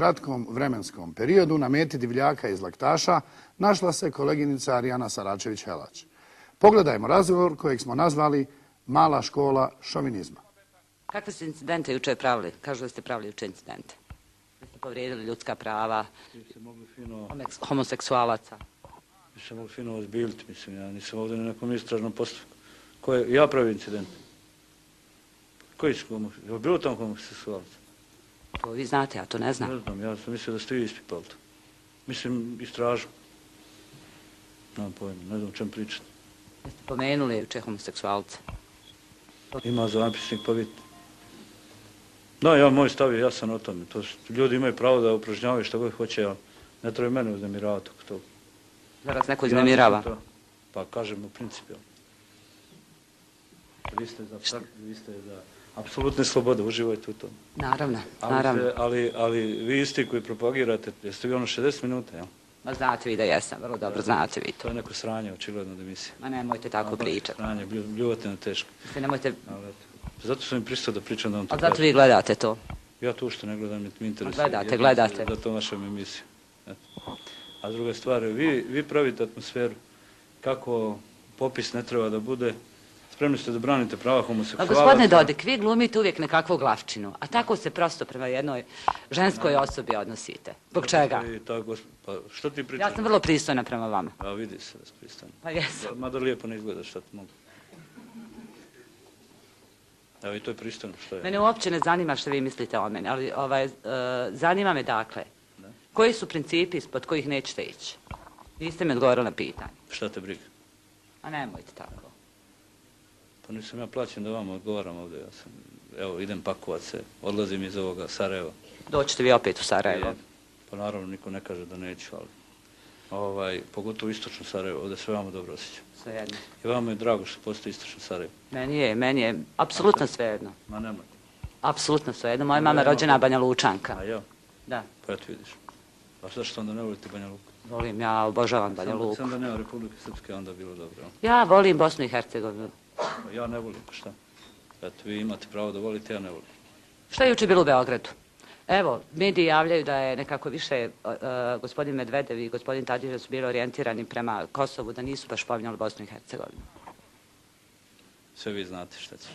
kratkom vremenskom periodu na meti divljaka iz laktaša našla se koleginica Arijana Saračević-Helać. Pogledajmo razgovor kojeg smo nazvali Mala škola šovinizma. Kakve ste incidente juče pravili? Kažu da ste pravili juče incidente. Da ste povrijedili ljudska prava, homoseksualaca. Mi se mogu fino ozbiljiti, mislim, ja nisam ovdje na nekom istražnom postupku. Ja pravim incident. Koji su homoseksualaca? Je bilo tamo homoseksualaca? To vi znate, ja to ne znam. Ne znam, ja sam mislio da ste vi ispipali to. Mislim, istražu. Nemam pojma, ne znam o čem pričati. Jeste pomenuli juče homoseksualce? Ima zapisnik, pa vidite. Da, moj stav je jasan o tome. Ljudi imaju pravo da upražnjavaju što god hoće, ali ne treba mene uznemiravati oko toga. Da vas neko uznemirava? Pa kažem u principu. Vi ste za apsolutne slobode, uživajte u tom. Naravno. Ali vi isti koji propagirate, jeste vi 60 minuta, jel? Ma znate vi da jesam, vrlo dobro znate vi to. To je neko sranje, očigledno da misli. Ma nemojte tako pričati. Sranje, bljuvate na teško. Nemojte... Zato sam im pristao da pričam da vam to kažem. A zato vi gledate to? Ja to uopšte ne gledam, mi interesuje. Gledate. Za to vašem emisiju. A druga stvar, vi pravite atmosferu kako popis ne treba da bude. Spremni ste da branite prava homoseksualaca. Gospodine Dodik, vi glumite uvijek nekakvu glavčinu, a tako se prosto prema jednoj ženskoj osobi odnosite. Zbog čega? Pa što ti pričaš? Ja sam vrlo pristojna prema vama. A vidi se da si pristojna. Pa jesam. Mada lijepo ne izgleda šta ti mogu. Evo i to je pristojno što je. Mene uopće ne zanima što vi mislite o meni, ali zanima me dakle, koji su principi ispod kojih nećete ići? Niste mi odgovorili na pitanje. Šta te briga? A nemojte tako. Pa nisam ja plaćen da vam odgovaram ovdje. Evo, idem pakovat se, odlazim iz ovoga Sarajeva. Doćete vi opet u Sarajevo? Pa naravno, niko ne kaže da neću, ali pogotovo istočno Sarajevo, ovdje sve vama dobro osjećam. Svejedno. I vama je drago što postoji istočno Sarajevo. Meni je apsolutno svejedno. Ma nemojte. Apsolutno svejedno. Moja mama je rođena Banja Lučanka. A ja? Da. Pa eto vidiš. A zašto onda ne volite Banja Luku? Volim, ja obožavam Banja Luku. Sam da nema Republike Srpske, onda bilo dobro. Ja volim Bosnu i Hercegovinu. Ja ne volim, pa šta? Eto, vi imate pravo da volite, ja ne volim. Šta je juče bilo u Beogradu? Evo, mediji javljaju da je nekako više gospodin Medvedev i gospodin Tadić da su bili orijentirani prema Kosovu, da nisu baš pominjali Bosnu i Hercegovinu. Sve vi znate šta će.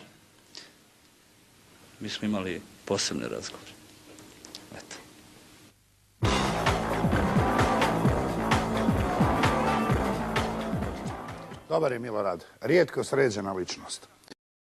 Mi smo imali posebne razgovore. Eto. Dobar je Milorad, rijetko sređena ličnost.